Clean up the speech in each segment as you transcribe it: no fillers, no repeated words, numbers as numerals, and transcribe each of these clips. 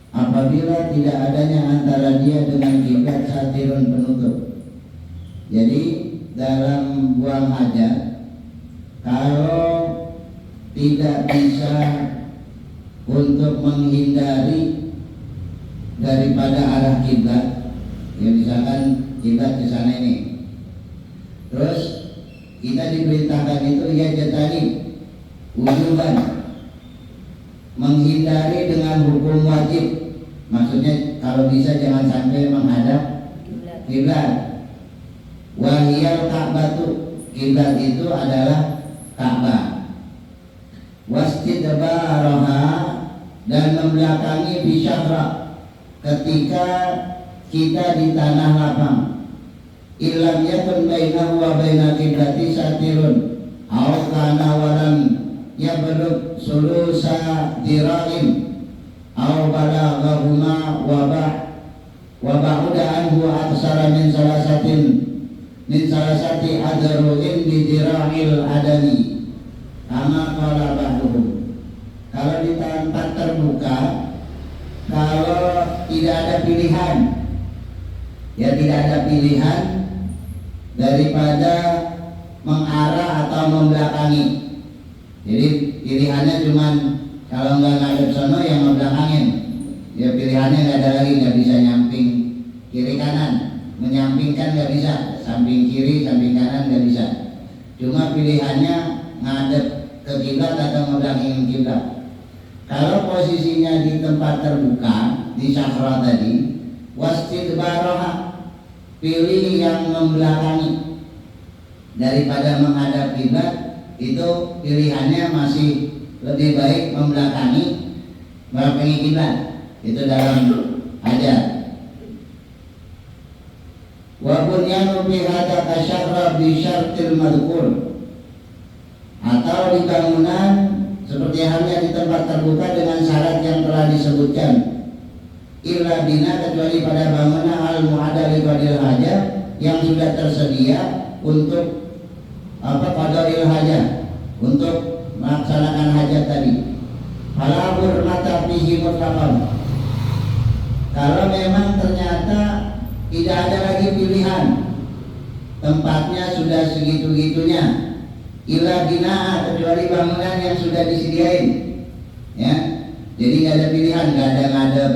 Apabila tidak adanya antara dia dengan kiblat satirun seorang hajat kalau tidak bisa untuk menghindari daripada arah kiblat, ya misalkan kiblat di sana ini, terus kita diperintahkan itu ya jatani wujuban, menghindari dengan hukum wajib. Maksudnya kalau bisa jangan sampai menghadap kiblat. Wahiyal Ka'batu, kiblat itu adalah Ka'bah. Wastidbaraha, dan membelakangi bisyahra, ketika kita di tanah lapang. Illam yakun bainahu wa bainal kiblati satirun aw kana walam yablugh sulusa dira'in aw balaghahuma wa ba'uda anhu aksara min salasati adru'in bi dira'il adani kama qala ba'duhum. Kalau di tempat terbuka, kalau tidak ada pilihan, ya tidak ada pilihan daripada mengarah atau membelakangi. Jadi pilihannya cuman kalau nggak ngadep sono yang membelakangin. Ya pilihannya nggak ada lagi, nggak bisa nyamping kiri kanan, menyampingkan nggak bisa, samping kiri samping kanan nggak bisa. Cuma pilihannya ngadep ke kiblat atau membelakangi kiblat. Kalau posisinya di tempat terbuka di syafra tadi, wastidbaraha, pilih yang membelakangi daripada menghadap kiblat, itu pilihannya masih lebih baik membelakangi kiblat. Itu dalam hajat. Wa bunyanu fi hadza kasyarra bi syartil madhkur, atau di bangunan seperti halnya di tempat terbuka dengan syarat yang telah disebutkan. Illa bina, kecuali pada bangunan al-mu'adda li qadil hajat, yang sudah tersedia untuk qadil hajat, untuk melaksanakan hajat tadi. Fala hurmata fihi mutlaqan, kalau memang ternyata tidak ada lagi pilihan, tempatnya sudah segitu-gitunya. Illa bina, kecuali bangunan yang sudah disediain, ya. Jadi nggak ada pilihan, nggak ada ngadep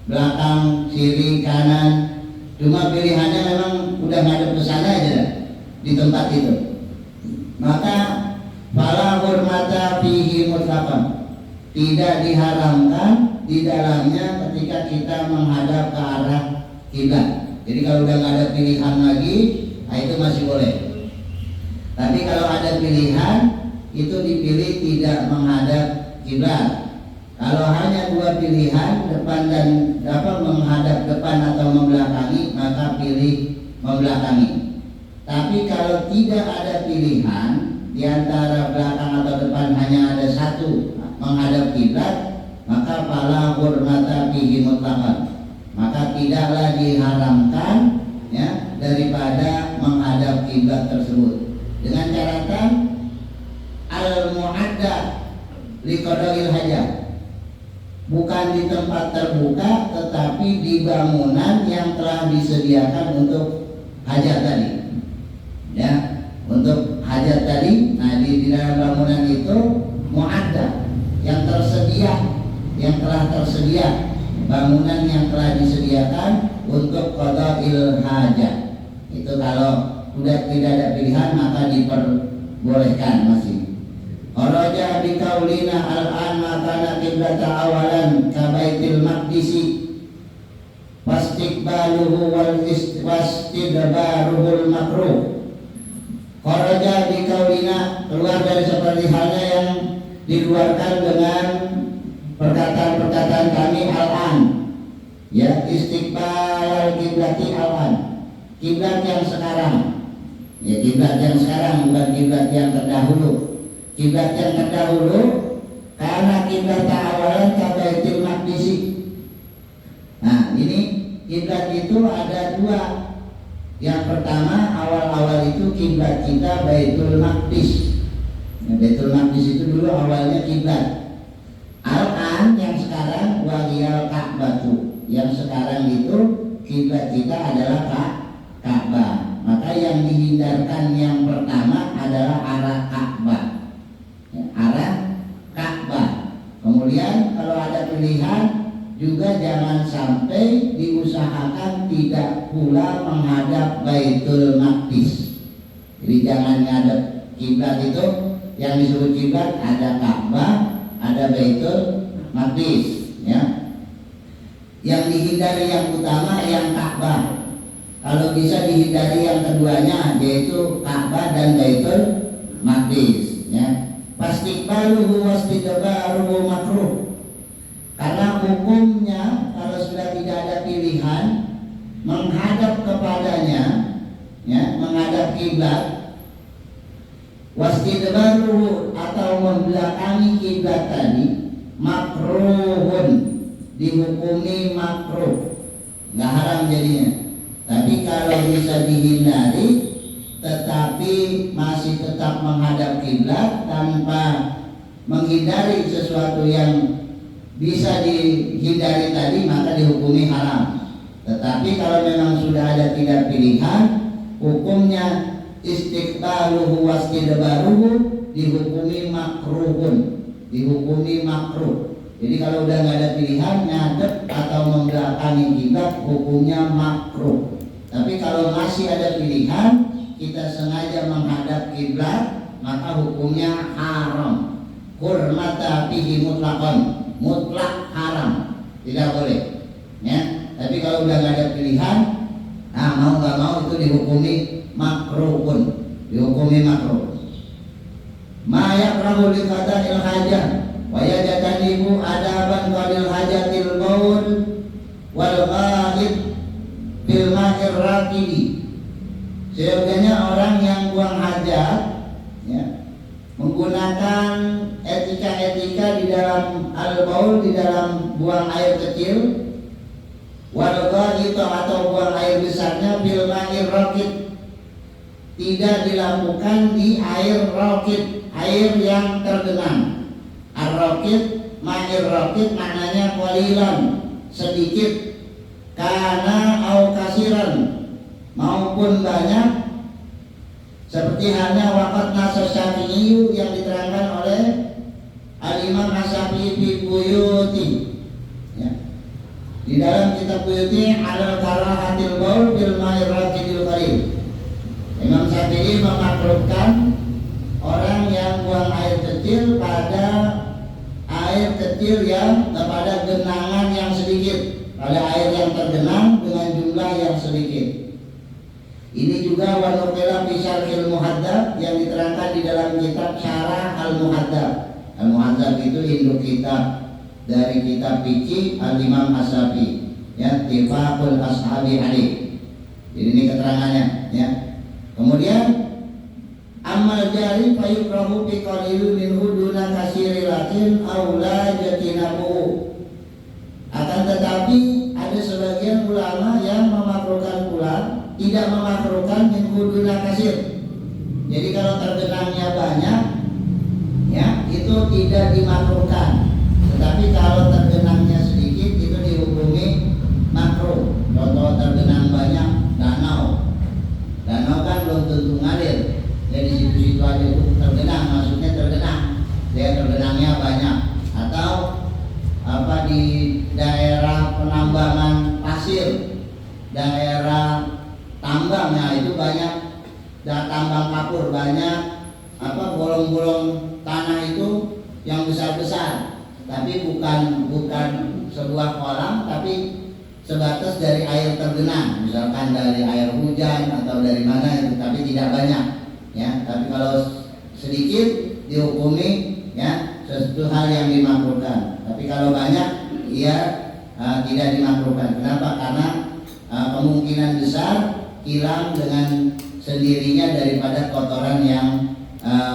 belakang, kiri, kanan. Cuma pilihannya memang udah ngadep ke sana aja di tempat itu. Maka fala hurmata fihi mutlaqan, tidak diharamkan di dalamnya ketika kita menghadap ke arah kiblat. Jadi kalau udah nggak ada pilihan lagi, nah itu masih boleh. Tapi kalau ada pilihan, itu dipilih tidak menghadap kiblat. Kalau hanya dua pilihan, depan dan menghadap depan atau membelakangi, maka pilih membelakangi. Tapi kalau tidak ada pilihan, di antara belakang atau depan hanya ada satu, menghadap kiblat, maka fala hurmata fihi mutlaqan, maka tidaklah diharamkan, ya, daripada menghadap kiblat tersebut. Dengan catatan al-mu'adda li qada'il hajat, bukan di tempat terbuka tetapi di bangunan yang telah disediakan untuk hajat tadi, ya, untuk hajat tadi. Nah di dalam bangunan itu mu'adda, yang tersedia, yang telah tersedia, bangunan yang telah disediakan untuk qada'il hajat. Itu kalau sudah tidak ada pilihan maka diperbolehkan masih. Kharaja bi qaulina al-an makana qiblata awalan ka baitil maqdisi wastiqbaluhu wal wastidbaruhul makruh. Kharaja bi qaulina, keluar dari seperti halnya yang dikeluarkan dengan perkataan-perkataan kami al-an, ya, istiqbal kiblati al-an, kiblat yang sekarang. Ya, kiblat yang sekarang, bukan kiblat yang terdahulu. Kiblat yang terdahulu karena kiblat awalan ka baitil maqdisi. Nah, ini kiblat itu ada dua. Yang pertama, awal-awal itu kiblat kita Baitul Maqdis. Nah, Baitul Maqdis itu dulu awalnya kiblat. Al-an yang sekarang wahiyal Ka'batu, yang sekarang itu kiblat kita adalah Ka'bah. Maka yang dihindarkan yang pertama adalah arah Ka'bah. Ya, arah Ka'bah. Kemudian kalau ada pilihan juga jangan sampai diusahakan tidak pula menghadap Baitul Maqdis. Jadi jangan ngadep kiblat itu, yang disebut kiblat ada Ka'bah, ada Baitul Maqdis, ya. Yang dihindari yang utama yang Ka'bah. Kalau bisa dihindari yang keduanya, yaitu Ka'bah dan Baitul Maqdis, ya. Pastiqbaluhu wastidbaruhu makruh. Karena hukumnya kalau sudah tidak ada pilihan menghadap kepadanya, ya, menghadap kiblat, wastidbaruhu atau membelakangi kiblat tadi makruhun, dihukumi makruh, nggak haram jadinya. Tapi kalau bisa dihindari tetapi masih tetap menghadap kiblat tanpa menghindari sesuatu yang bisa dihindari tadi, maka dihukumi haram. Tetapi kalau memang sudah ada tidak pilihan, hukumnya istiqbaluhu wastidbaruhu dihukumi makruhun, dihukumi makruh. Jadi kalau udah nggak ada pilihan ngadep atau membelakangi kiblat, hukumnya makruh. Tapi kalau masih ada pilihan, kita sengaja menghadap kiblat, maka hukumnya haram. Hurmata fihi mutlaqan, mutlak haram, tidak boleh, ya. Tapi kalau udah nggak ada pilihan, nah mau nggak mau itu dihukumi makruhun, dihukumi makruh. Ma yakrahu li qada'il hajah wa yajtanibu adaban qalil hajatil baul wal ghaib bil ma'ir raqidi. Seyogianya orang yang buang hajat, ya, menggunakan etika-etika di dalam al-baul, di dalam buang air kecil, wal ghaib atau buang air besarnya bil ma'ir raqid, tidak dilakukan di air raqid, air yang tergenang. Ar-raqid, ma'ir raqid maknanya qalilan, sedikit, kana au kasiran, maupun banyak, seperti halnya waqat nasr Syafi'i yang diterangkan oleh Al-Imam Asy-Syafi'i fi Buyuti, ya. Di dalam kitab Buyuti ala karahatil baul bil ma'ir raqidil qalil. Imam Syafi'i memakruhkan orang yang buang air kecil pada air kecil yang pada genangan yang sedikit, pada air yang tergenang dengan jumlah yang sedikit. Ini juga wanukila fi syarhil muhadzab yang diterangkan di dalam kitab Syarah Al-Muhadzab. Al-Muhadzab itu induk kitab dari kitab fikih Al-Imam Asy-Syafi'i, ya, Tifaqul Ashabi alaih. Jadi ini keterangannya, ya. Kemudian amal jari fayukrahu bi qalilin minhu duna kasiri lakin aula jatinabu. Akan tetapi ada sebagian ulama yang memakruhkan pula, tidak memakruhkan minhu duna kasir. Jadi kalau tergenangnya banyak, ya, itu tidak dimakruhkan. Tetapi kalau tergenangnya sedikit itu dihukumi makruh. Contoh tergenang banyak danau. Danau kan belum tentu ngalir. Jadi situ-situ aja itu tergenang, maksudnya tergenang. Dia tergenangnya banyak. Atau apa di daerah penambangan pasir, daerah tambangnya itu banyak, tambang kapur banyak, apa bolong-bolong tanah itu yang besar-besar. Tapi bukan sebuah kolam, tapi sebatas dari air tergenang, misalkan dari air hujan atau dari mana itu, tapi tidak banyak, ya. Tapi kalau sedikit dihukumi, ya, sesuatu hal yang dimakruhkan. Tapi kalau banyak, ia tidak dimakruhkan. Kenapa? Karena kemungkinan besar hilang dengan sendirinya daripada kotoran yang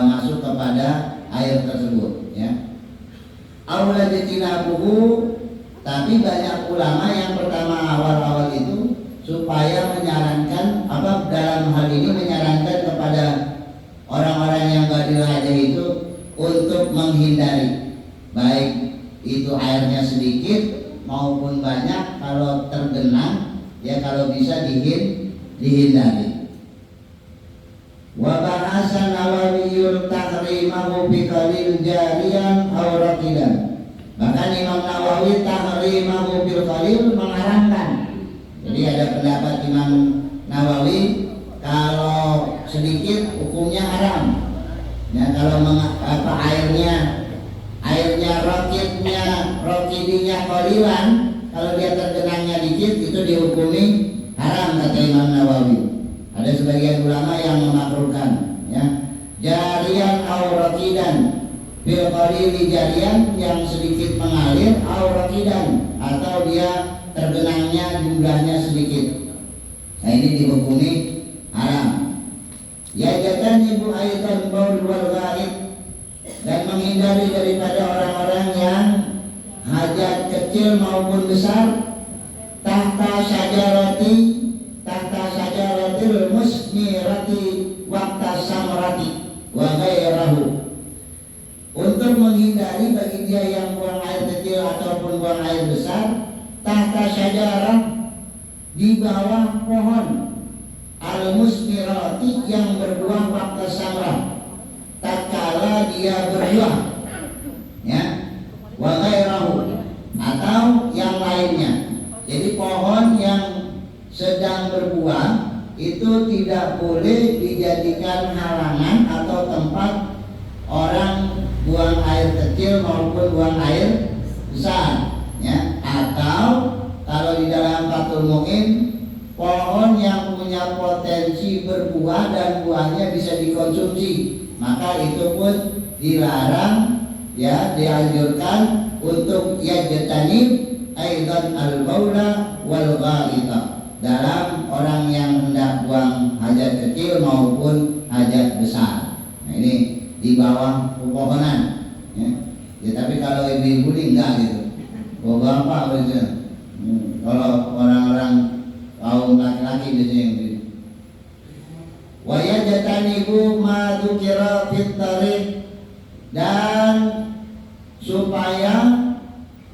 masuk kepada air tersebut, ya. Aula jatinabuhu. Tapi banyak ulama yang pertama awal-awal itu supaya menyarankan, apa, dalam hal ini menyarankan kepada orang-orang yang badil hajah itu untuk menghindari, baik itu airnya sedikit maupun banyak, kalau tergenang, ya, kalau bisa dihindari. Wa bahasa rakhasa Nawawiyul tahrimahu bi qalil jariyan aw raqidan. Bahkan Imam Nawawi tahrimahu bil qalil mengharamkan. Jadi ada pendapat Imam Nawawi kalau sedikit hukumnya haram. Ya, kalau airnya rokidinya qalilan, kalau dia tergenangnya dikit itu dihukumi haram kata Imam Nawawi. Ada sebagian ulama yang memakruhkan, ya. Jariyan aw raqidan, bil qalili jariyan yang sedikit mengalir, aw raqidan atau dia tergenangnya jumlahnya sedikit. Nah ini dihukumi haram. Ya jatanibu aidan baul wal ghaib, dan menghindari daripada orang-orang yang hajat kecil maupun besar tahta syajaratil musmirati waqta samrati wa ghairahu. Untuk menghindari bagi dia yang buang air kecil ataupun buang air besar tahta syajarah, di bawah pohon al-musmirati yang berbuah waqta samrah, tatkala dia berbuah, ya, wa ghairahu atau yang lainnya. Jadi pohon yang sedang berbuah itu tidak boleh dijadikan halangan atau tempat orang buang air kecil maupun buang air besar, ya. Atau kalau di dalam Fathul Mu'in, pohon yang punya potensi berbuah dan buahnya bisa dikonsumsi, maka itu pun dilarang, ya, dianjurkan untuk yajtanib aidan al-baula wal ghaita, dalam orang yang hendak buang hajat kecil maupun hajat besar. Nah ini di bawah pepohonan, ya. Ya, tapi kalau ibu-ibu ini enggak gitu. Bapak biasanya. Kalau orang-orang kaum laki-laki biasanya yang gitu. Wa yajtanibu ma dzukira fit tariq, dan supaya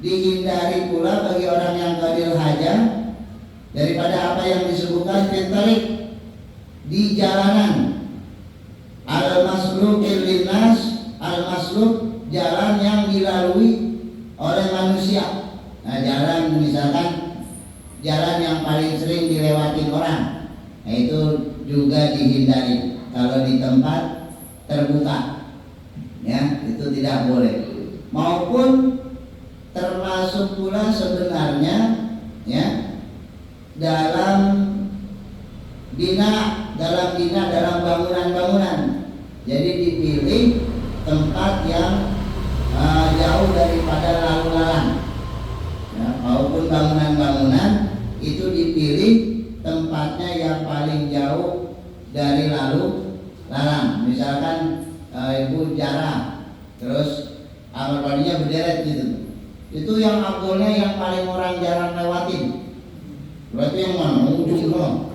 dihindari pula bagi orang yang qadil hajat daripada apa yang disebutkan fit tariq, di jalanan, al-maslukil linnas, al-masluk jalan yang dilalui oleh manusia. Nah, jalan misalkan jalan yang paling sering dilewati orang, nah itu juga dihindari kalau di tempat terbuka, ya, itu tidak boleh. Maupun termasuk pula sebenarnya, ya, dalam dalam bangunan-bangunan. Jadi dipilih tempat yang jauh daripada lalu lalang, ya, maupun bangunan-bangunan itu dipilih tempatnya yang paling jauh dari lalu lalang. Misalkan ibu jarah, terus kamar mandinya berderet gitu, itu yang abdulnya yang paling orang jarang lewatin. Berarti yang mana? Ujung sana,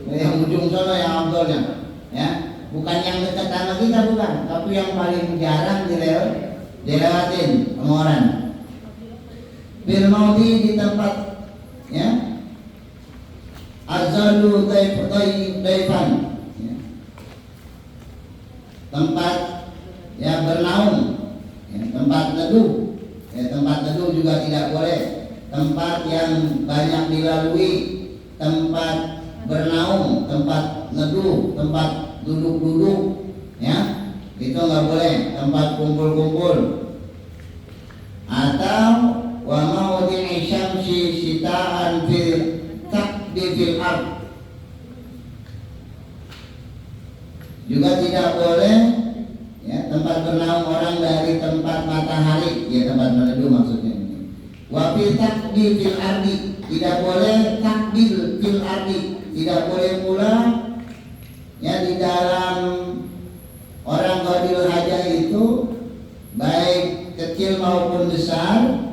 yang ujung sana yang abdulnya, ya, bukan yang dekat sama kita, bukan, tapi yang paling jarang dilewatin sama orang. Bil maudi, di tempat, ya, azalu daifan, ya, tempat, ya, bernaung, ya, tempat teduh, ya, tempat teduh juga tidak boleh. Tempat yang banyak dilalui, tempat bernaung, tempat neduh, tempat duduk-duduk, ya, itu nggak boleh. Tempat kumpul-kumpul, atau wa maudhi'i syamsi sitaan fil taqdifil ard, juga tidak boleh, ya, tempat bernaung orang dari tempat matahari, ya, tempat meneduh maksudnya. Wa fi taqdifil ardi, tidak boleh takdil fil ardi, tidak boleh pula, ya, di dalam orang qadil hajah itu baik kecil maupun besar,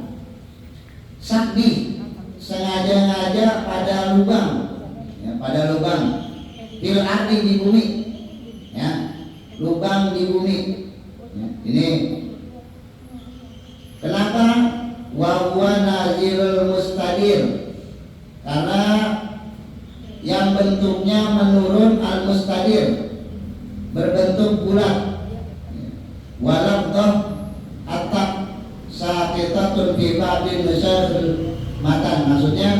sakdi, sengaja-ngaja pada lubang, ya, pada lubang fil ardi, di bumi, ya, lubang di bumi, ya. Ini kenapa? Wa huwa nazilul mustadir, karena yang bentuknya menurun, al mustadir, berbentuk bulat. Walaqdah atap saqitatun fi ba'din masyaril matan, maksudnya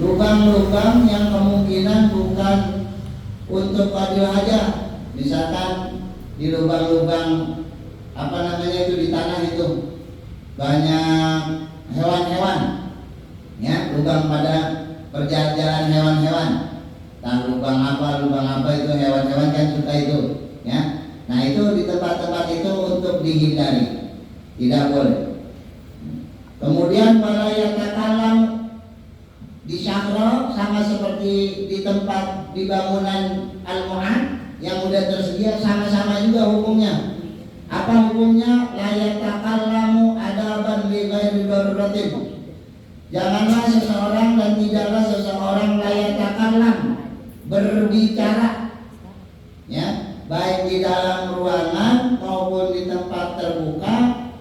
lubang-lubang yang kemungkinan bukan untuk qadil hajah. Misalkan di lubang-lubang apa namanya itu di tanah itu banyak hewan-hewan, ya, lubang pada perjalanan hewan-hewan. Nah, lubang apa itu hewan-hewan kan suka itu, ya. Nah, itu di tempat-tempat itu untuk dihindari, tidak boleh. Kemudian wala yatakalam di syahra, sama seperti di tempat di bangunan al-mu'ad yang sudah tersedia, sama-sama juga hukumnya. Apa hukumnya? La yatakallamu adaban bi ghairi daruratin. Janganlah seseorang dan tidaklah seseorang la yatakallam, berbicara, ya, baik di dalam ruangan maupun di tempat terbuka.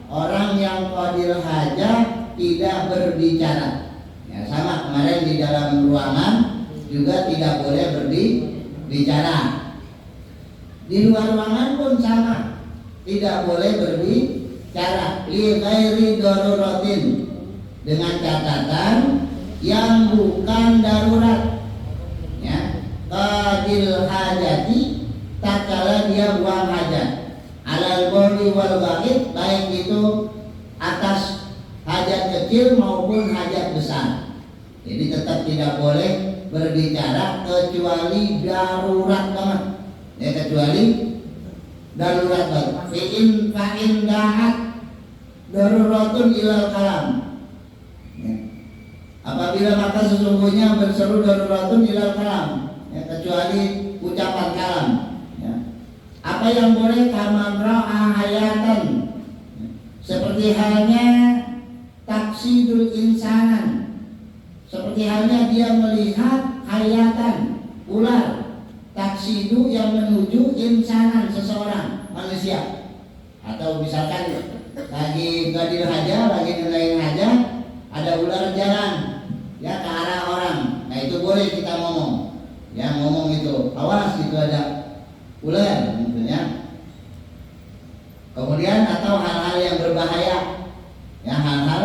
Orang yang qadil hajah tidak berbicara, ya, sama kemarin di dalam ruangan juga tidak boleh berbicara. Di luar ruangan pun sama, tidak boleh berbicara. Li ghairi daruratin, dengan catatan yang bukan darurat, ya. Qadil hajati, tak kala dia buang hajat, alal boli wal baqit, baik itu atas hajat kecil maupun hajat besar. Jadi tetap tidak boleh berbicara kecuali darurat banget, ya, kecuali darurat banget. Fa'in dahat daruratun ilal kalam, ya. Apabila maka sesungguhnya berseru daruratun ilal kalam, ya, kecuali ucapan kalam, ya. Apa yang boleh? Kaman ra'a hayatan, seperti halnya taksidul insanan, seperti halnya dia melihat hayatan, ular. Taksidu yang menuju insanan, seseorang, manusia. Atau misalkan lagi qadil hajah, lagi nelayan hajah, ada ular jalan, ya, ke arah orang. Nah, itu boleh kita ngomong, ya, ngomong itu, awas itu ada ular, gitu, ya. Kemudian atau hal-hal yang berbahaya, ya, hal-hal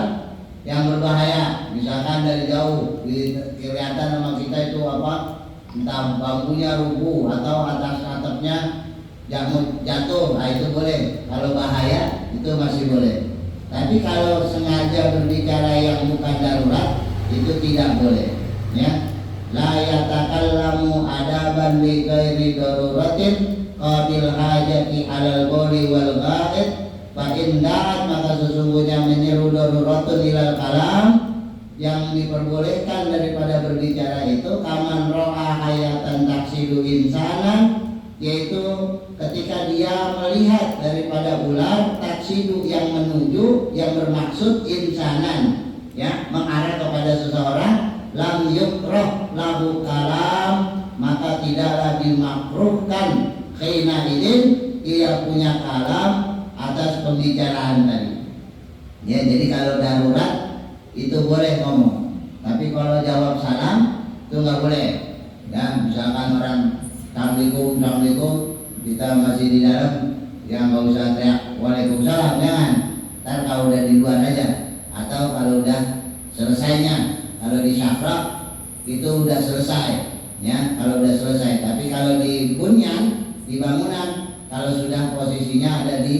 yang berbahaya, misalkan dari jauh kelihatan sama kita itu apa, entah bambunya rubuh atau atas atapnya jatuh, nah itu boleh. Kalau bahaya itu masih boleh. Tapi kalau sengaja berbicara yang bukan darurat itu tidak boleh, ya. La yatakallamu adaban li ghairi daruratin qadil hajati alal boli wal ghaid, fa in da'at, maka sesungguhnya menyeru daruratun ilal kalam, yang diperbolehkan daripada berbicara itu kaman ro'a hayatan taksidu insanan, yaitu ketika dia melihat daripada ular taksidu yang menuju, yang bermaksud insanan, ya, mengarah kepada seseorang, lam yukroh lahu kalam, maka tidaklah dimakruhkan khina idin, ia punya kalam atas pembicaraan tadi, ya. Jadi kalau darurat itu boleh ngomong, tapi kalau jawab salam itu nggak boleh, ya. Misalkan orang assalamualaikum, kita masih di dalam, ya, nggak usah teriak waalaikumsalam, jangan. Ntar kalau udah di luar aja, atau kalau udah selesainya, kalau di syafra itu udah selesai, ya, kalau udah selesai. Tapi kalau di bunyan, di bangunan, kalau sudah posisinya ada di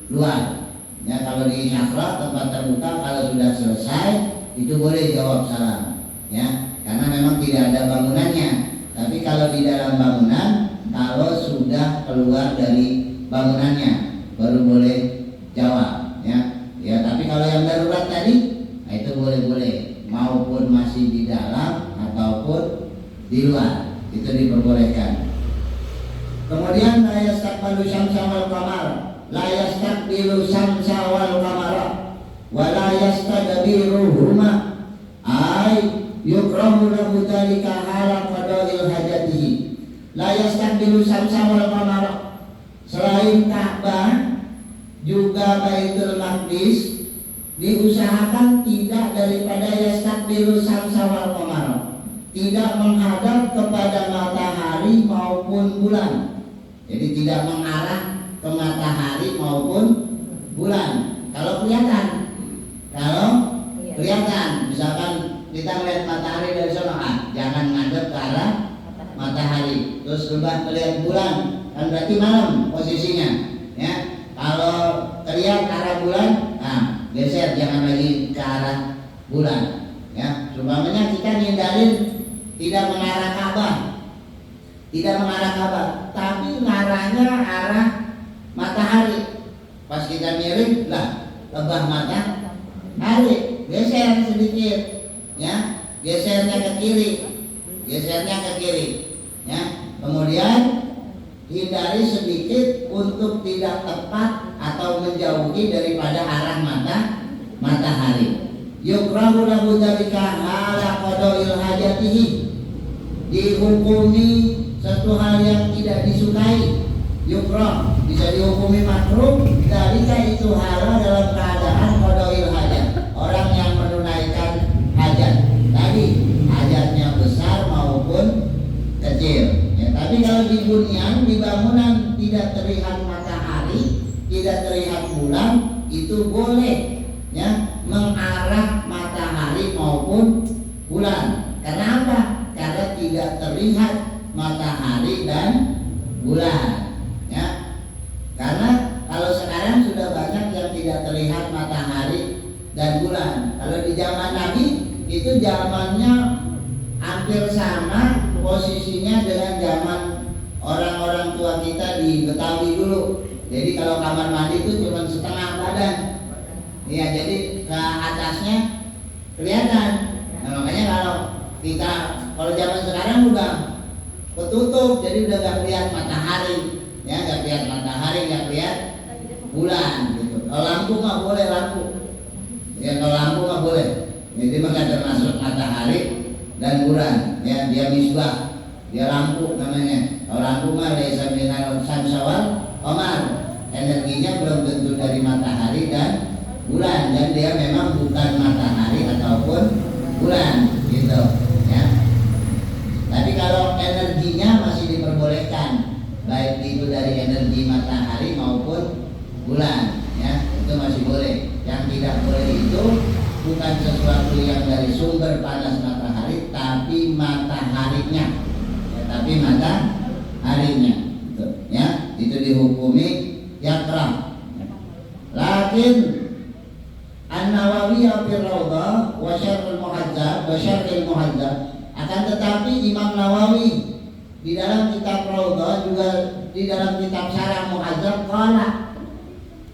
luar, ya, kalau di syafra tempat terbuka, kalau sudah selesai itu boleh jawab salam, ya, karena memang tidak ada bangunannya. Tapi kalau di dalam bangunan, kalau sudah keluar dari bangunannya baru boleh jawab, ya, ya. Tapi kalau yang darurat tadi, nah itu boleh-boleh, maupun masih di dalam ataupun di luar, itu diperbolehkan. Kemudian la yastaqbilu syamsa wal qamar, la yastaqbilu syamsa wal qamara wa la yastadbiruhuma, ay yukrahu lahu dzalika hala qada'il hajatihi. La yastaqbilu syamsa wal qamara, selain Ka'bah juga Baitul Maqdis diusahakan tidak daripada yastaqbilu syamsa wal qamara, tidak menghadap kepada matahari maupun bulan, Jadi tidak mengarah ke matahari maupun bulan. Kalau kelihatan, misalkan kita melihat matahari dari sana, jangan ngadep ke arah matahari. Terus coba melihat bulan, kan berarti malam posisinya. Ya, kalau terlihat ke arah bulan, geser, jangan lagi ke arah bulan. Ya, umpamanya kita ngindarin tidak mengarah Ka'bah, tapi ngarahnya arah matahari. Pas kita miring, lebah matahari, geser sedikit, ya, gesernya ke kiri, ya. Kemudian hindari sedikit untuk tidak tepat atau menjauhi daripada arah matahari. Yukrahu lahu dzalika ala qada'il hajatihi, dihukumi satu hal yang tidak disukai. Yukrah bisa dihukumi makruh, dzalika itu halal dalam keadaan qada'il hajat, orang yang menunaikan hajat tadi, hajatnya besar maupun kecil. Ya, tapi kalau di bunyan, di bangunan tidak terlihat matahari, tidak terlihat bulan, itu boleh, ya, mengarah matahari maupun bulan. Karena apa? Karena tidak terlihat matahari dan bulan. Ya, karena kalau sekarang sudah banyak yang tidak terlihat matahari dan bulan. Kalau di zaman Nabi itu zamannya hampir sama posisinya dengan zaman orang-orang tua kita di Betawi dulu. Jadi kalau kamar mandi itu cuma setengah badan. Ya, jadi ke atasnya kelihatan. Nah, makanya kalau zaman sekarang udah ketutup, jadi udah gak lihat matahari, ya, gak lihat matahari, gak lihat bulan gitu. Kalau lampu nggak boleh ya, kalau lampu nggak boleh. Jadi maka termasuk matahari dan bulan, ya, dia misbah, dia lampu namanya. Kalau lampu mah laisa minal syamsawal qamar, energinya belum tentu dari matahari dan bulan, dan dia memang bukan matahari ataupun bulan gitu, ya. Tapi kalau energinya masih diperbolehkan, baik itu dari energi matahari maupun bulan, ya, itu masih boleh. Yang tidak boleh itu bukan sesuatu yang dari sumber panas matahari, tapi mataharinya, ya, gitu, ya, itu dihukumi yakrah. Lakin An-Nawawi fi Raudhah wa Syarhul Muhadzab, akan tetapi Imam Nawawi di dalam kitab Raudhah, juga di dalam kitab Syarah Muhadzab,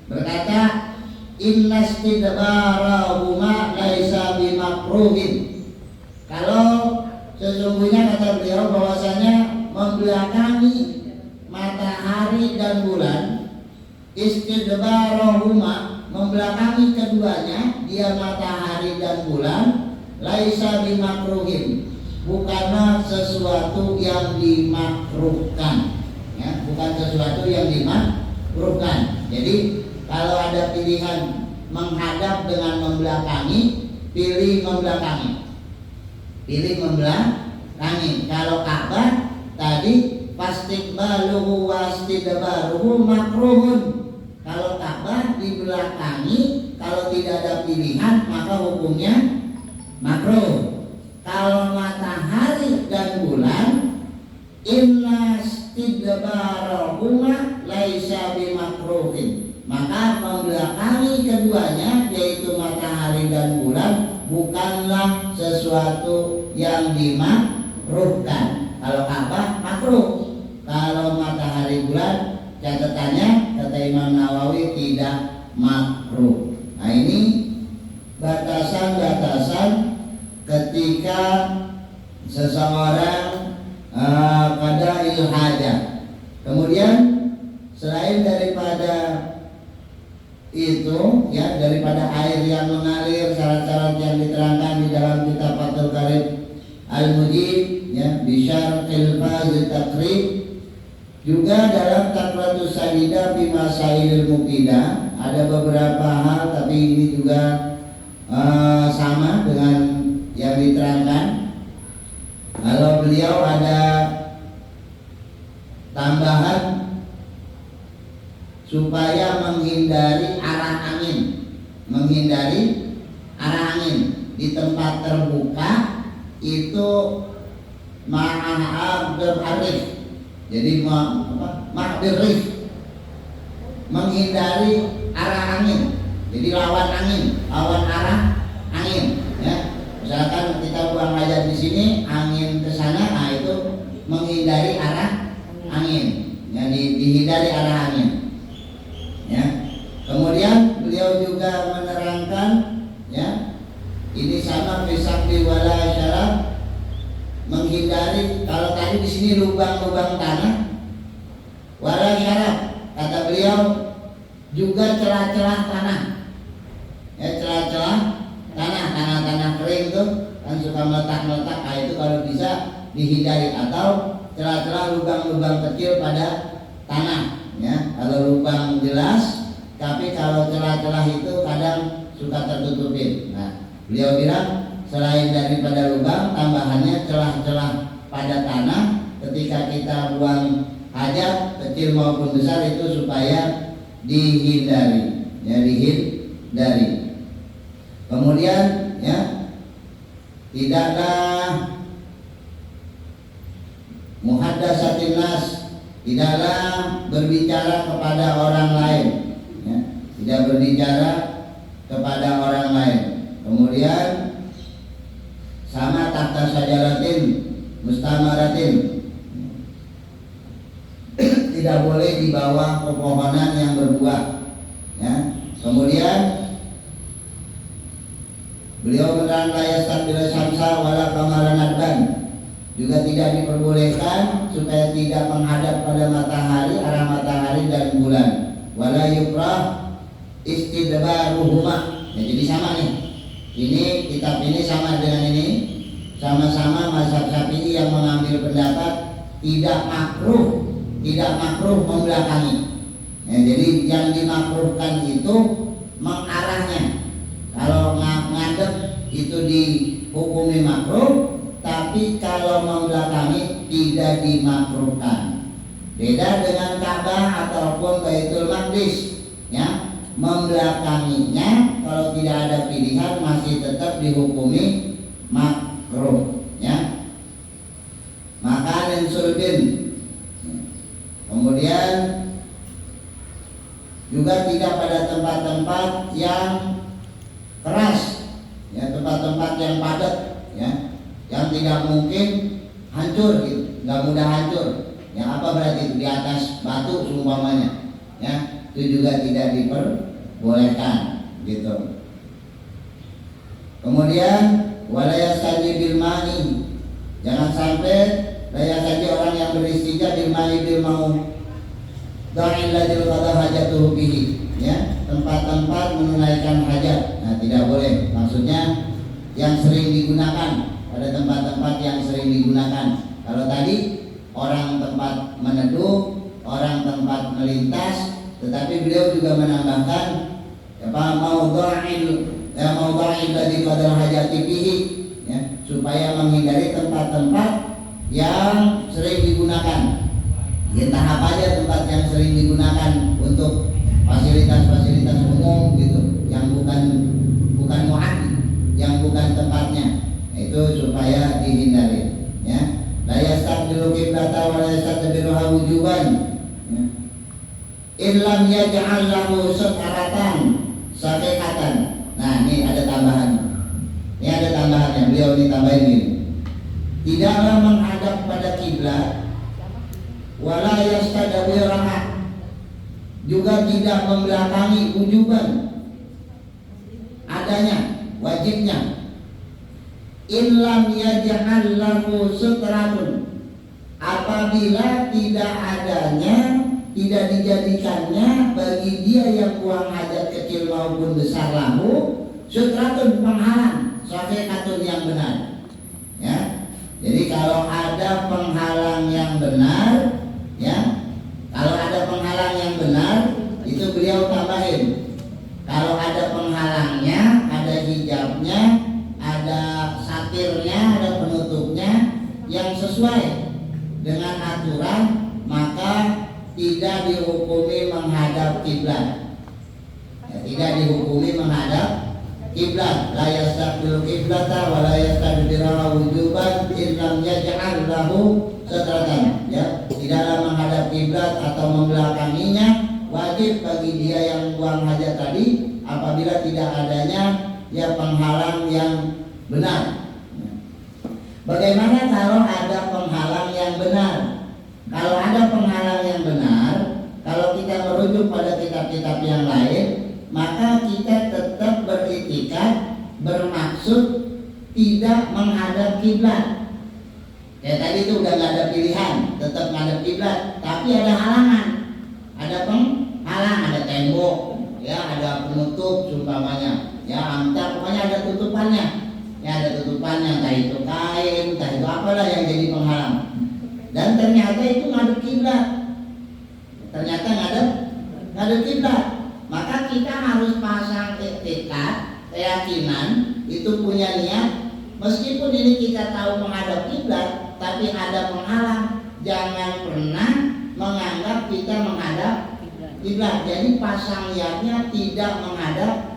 berkata, inna istidbarahuma laisa bimakruhin. Kalau sesungguhnya, kata beliau, bahwasanya membelakangi matahari dan bulan, istidbarahuma, membelakangi keduanya, dia matahari dan bulan, laisa bimakruhin, bukanlah sesuatu yang dimakruhkan, ya, bukan sesuatu yang dimakruhkan. Jadi kalau ada pilihan menghadap dengan membelakangi, pilih membelakangi. Kalau Ka'bah tadi fastiqbaluhu wastidbaruhu makruhun. Kalau Ka'bah dibelakangi, kalau tidak ada pilihan maka hukumnya makruh. Kalau matahari dan bulan, inna istidbarahuma laisa bimakruhin, maka membelakangi keduanya, yaitu matahari dan bulan, bukanlah sesuatu yang dimakruhkan. Kalau Ka'bah makruh, kalau matahari bulan, catatannya kata Imam Nawawi tidak makruh. Nah, ini batasan-batasan ketika seseorang qada'il hajat. Kemudian selain daripada itu, ya, daripada air yang mengalir, syarat-syarat yang diterangkan di dalam kitab Fathul Qarib Al-Mujib, ya, bisyarhil fazil takrib, juga dalam Taqratus Sadidah fi Masailil Muqidah ada beberapa hal, tapi ini juga sama dengan yang diterangkan. Kalau beliau ada tambahan supaya menghindari arah angin. Menghindari arah angin di tempat terbuka itu ma'abir arif. Jadi ma'abir rif, menghindari arah angin. Jadi lawan angin, lawan arah angin. Ya, misalkan kita buang hajat di sini, angin ke sana, nah itu menghindari arah angin. Jadi dihindari arah angin. Ya. Kemudian beliau juga menerangkan, ya, ini sama fisakbi wala syarab, menghindari. Kalau tadi di sini lubang-lubang tanah, wala syarab, kata beliau juga celah-celah tanah. Ya, celah-celah tanah kering tuh kan suka meletak-meletak, nah itu kalau bisa dihindari, atau celah-celah lubang-lubang kecil pada tanah. Ya, kalau lubang jelas, tapi kalau celah-celah itu kadang suka tertutupin. Nah, beliau bilang selain daripada lubang, tambahannya celah-celah pada tanah ketika kita buang hajat kecil maupun besar itu supaya dihindari, ya, dihindari. Kemudian, ya, tidaklah muhaddatsatin nas, tidaklah berbicara kepada orang lain, ya, tidak berbicara kepada orang lain. Kemudian sama tahta syajaratin mustamaratin, tidak boleh di bawah pepohonan yang berbuah. Ya. Kemudian beliau menerang layastan bila syamsa wala kamaran adban, juga tidak diperbolehkan supaya tidak menghadap pada matahari, arah matahari dan bulan. Wala yukrah istidbaruhuma. Ya, jadi sama nih. Ini kitab ini sama dengan ini. Sama-sama mazhab Syafi'i yang mengambil pendapat tidak makruh membelakangi. Ya, jadi yang dimakruhkan itu mengarahnya. Kalau ngadep itu dihukumi makruh, tapi kalau membelakangi tidak dimakruhkan. Beda dengan Ka'bah ataupun Baitul Maqdis, ya, membelakanginya kalau tidak ada pilihan masih tetap dihukumi makruh, ya. Makanan surbin. Kemudian juga tidak pada tempat-tempat yang keras, ya, tempat-tempat yang padat, ya, yang tidak mungkin hancur, gitu, nggak mudah hancur. Yang apa berarti itu di atas batu seumpamanya, ya, itu juga tidak diperbolehkan, gitu. Kemudian walayastaji bil mani, jangan sampai layastaji orang yang beristijah bil mani bil mau da'il ladil qada hajatuhu bihi, ya, tempat-tempat menunaikan hajat. Nah, tidak boleh, maksudnya yang sering digunakan, pada tempat-tempat yang sering digunakan. Kalau tadi orang tempat meneduh, orang tempat melintas, tetapi beliau juga menambahkan maudha'il ladzi qadar hajati bihi, ya, supaya menghindari tempat-tempat yang sering digunakan. Entah apa aja tempat yang sering digunakan untuk fasilitas-fasilitas umum, gitu, yang bukan mu'ad, yang bukan tempatnya, itu supaya dihindari, ya. La yastaqbilu qiblata wa la yastaqbiluha wujuban, ya. Illam yaj'al lahu sataratan saqihatan. Nah, ini ada tambahan. Ini ada tambahannya. Beliau ini tambahin ini. Tidaklah menghadap pada kiblat, wala yastadbiraha, juga tidak membelakangi wujuban, adanya, wajibnya. Illam yaj'al lahu sutratun, apabila tidak adanya, tidak dijadikannya bagi dia yang buang hajat kecil maupun besar lahu sutratun, penghalang, sahihhatun yang benar, ya. Jadi kalau ada penghalang yang benar, ya, kalau ada penghalang yang benar, itu beliau tambahin. Kalau ada penghalangnya, ada hijabnya, ada satirnya, ada penutupnya yang sesuai dengan aturan, maka tidak dihukumi menghadap kiblat. Ya, tidak dihukumi menghadap kiblat. La yastaqbilu kiblata wa la yastadbira wujuban illam yaj'al lahu satratan. Ya, tidaklah menghadap kiblat atau membelakanginya wajib bagi dia yang buang hajat tadi apabila tidak adanya ya penghalang yang benar. Bagaimana kalau ada penghalang yang benar? Kalau ada penghalang yang benar, kalau kita merujuk pada kitab-kitab yang lain, maka kita tetap beriktikad bermaksud tidak menghadap kiblat. Ya tadi itu udah nggak ada pilihan, tetap menghadap kiblat, tapi ada halangan, ada penghalang, ada tembok, ya ada penutup umpamanya, ya entah pokoknya ada tutupannya, ya ada tutupannya, entah itu kain, entah itu apalah yang jadi penghalang. Dan ternyata itu ngadep kiblat, ternyata ngadep kiblat. Maka kita harus pasang iktikad, keyakinan, itu punya niat. Meskipun ini kita tahu menghadap kiblat, tapi ada penghalang, jangan pernah menganggap kita menghadap kiblat. Jadi pasang niatnya tidak menghadap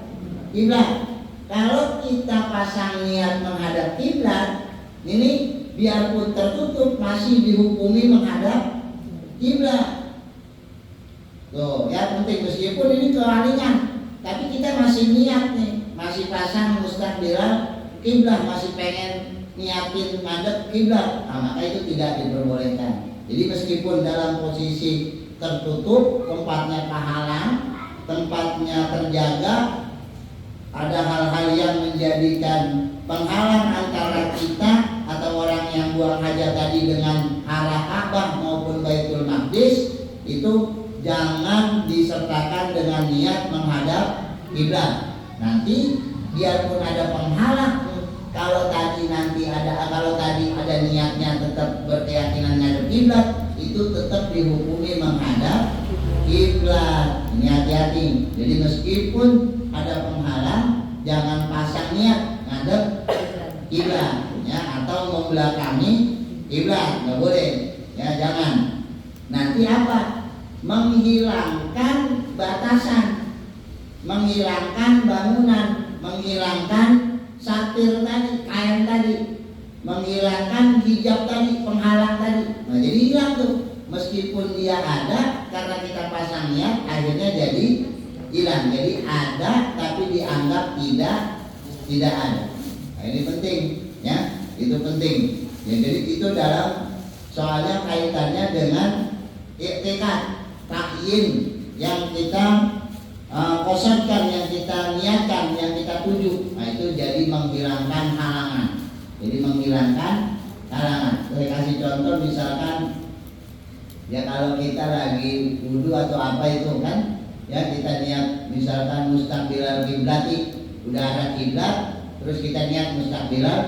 kiblat. Kalau kita pasang niat menghadap kiblat, ini biarpun tertutup masih dihukumi menghadap kiblat. Tuh, ya penting meskipun ini kelalingan, tapi kita masih niat nih, masih pasang mustaqbilal kiblat, masih pengen niatin ngadep kiblat. Nah, maka itu tidak diperbolehkan. Jadi meskipun dalam posisi tertutup, tempatnya kehalang, tempatnya terjaga, ada hal-hal yang menjadikan penghalang antara kita atau orang yang buang hajat tadi dengan arah Ka'bah maupun Baitul Maqdis, itu jangan disertakan dengan niat menghadap kiblat. Nanti biarpun ada penghalang, kalau tadi ada niatnya tetap berkeyakinan menghadap kiblat, itu tetap dihukumi menghadap kiblat. Ini hati-hati. Jadi meskipun ada penghalang, jangan pasang niat ngadep kiblat, ya, atau membelakangi kiblat, nggak boleh, ya, jangan. Nanti apa? Menghilangkan batasan, menghilangkan bangunan, menghilangkan satir tadi, kain tadi, menghilangkan hijab tadi, penghalang tadi. Nah, jadi hilang tuh. Meskipun dia ada, karena kita pasang niat, akhirnya jadi hilang. Jadi ada, tapi dianggap tidak ada. Nah, ini penting, ya, itu penting. Ya, jadi itu dalam soalnya kaitannya dengan iktikad, takyin yang kita kosadkan, yang kita niatkan, yang kita tuju. Nah, itu jadi menghilangkan halangan. Jadi menghilangkan halangan. Saya kasih contoh misalkan, ya kalau kita lagi wudu atau apa itu kan, ya kita niat misalkan mustaqbilal kiblati, udah arah kiblat, terus kita niat mustaqbilal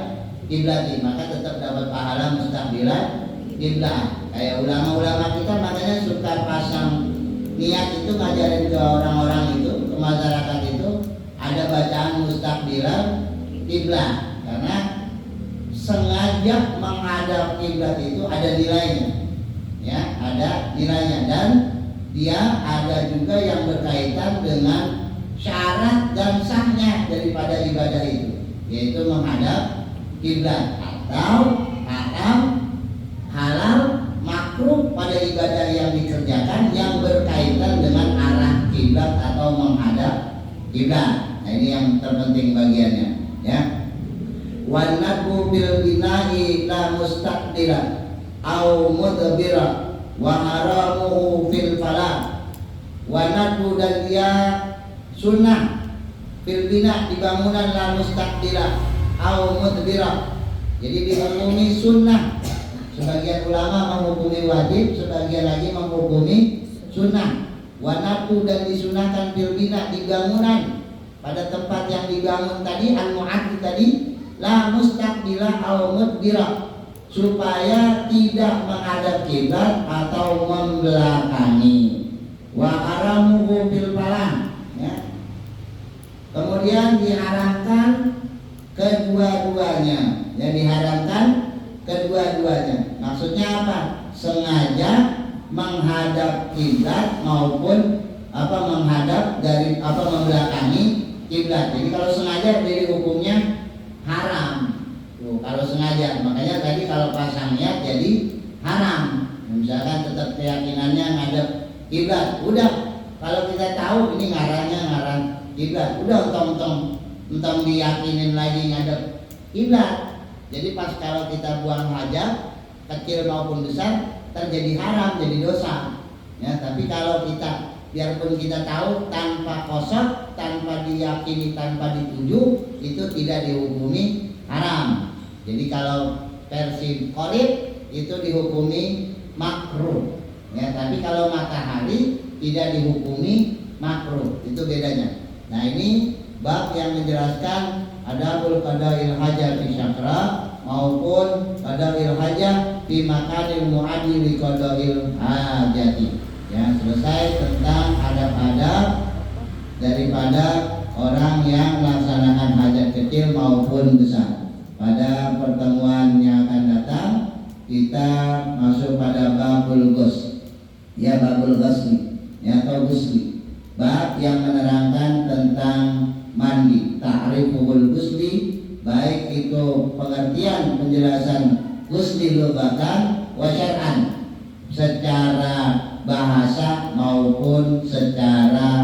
kiblati, maka tetap dapat pahala mustaqbilal kiblat. Kayak ulama-ulama kita makanya suka pasang niat itu, ngajarin ke orang-orang itu, ke masyarakat itu, ada bacaan mustaqbilal kiblat, karena sengaja menghadap kiblat itu ada nilainya, ya, ada nilainya, dan dia ada juga yang berkaitan dengan syarat dan sahnya daripada ibadah itu, yaitu menghadap kiblat atau haram, halal, makruh pada ibadah yang dikerjakan yang berkaitan dengan arah kiblat atau menghadap kiblat. Nah, ini yang terpenting bagiannya, ya. Wan nadbu bil bina'i la mustaqbila au mudbira wa haramuhu fil falah. Wan nadbu, dan dia sunnah bil bina' di bangunan la mustaqbila au mudbira. Jadi dihukumi sunnah. Sebagian ulama menghukumi wajib, sebagian lagi menghukumi sunnah. Wanatu, dan disunahkan bil bina' di bangunan, pada tempat yang dibangun tadi, al-mu'ad tadi, la mustaqbilah au mudbira, supaya tidak menghadap kiblat atau membelakangi. Wa haramuhu bil falah, ya. Kemudian diharamkan kedua-duanya, ya, diharamkan kedua-duanya. Maksudnya apa? Sengaja menghadap kiblat maupun menghadap dari membelakangi kiblat. Jadi kalau sengaja jadi hukumnya haram. Tuh, kalau sengaja, makanya tadi kalau pasang niat jadi haram. Misalkan tetap keyakinannya ngadep kiblat, udah. Kalau kita tahu ini ngaran kiblat, udah entong diyakinin lagi ngadep kiblat. Jadi pas kalau kita buang hajat kecil maupun besar terjadi haram, jadi dosa. Ya, tapi kalau kita biarpun kita tahu tanpa qasad, tanpa diyakini, tanpa dituju, itu tidak dihukumi haram. Jadi kalau versi qorib itu dihukumi makruh. Ya, tapi kalau matahari tidak dihukumi makruh. Itu bedanya. Nah, ini bab yang menjelaskan adabul qada'il hajah fi syakra maupun qada'il hajah fi makanil mu'addi li qada'il hajati. Ya, selesai tentang adab-adab daripada orang yang melaksanakan hajat kecil maupun besar. Pada pertemuan yang akan datang kita masuk pada babul ghusl. Ya, babul ghusl, ya, atau ghusli. Bab yang menerangkan tentang mandi, ta'riful ghusli, baik itu pengertian penjelasan ghusli lughatan wa syar'an, secara bahasa maupun secara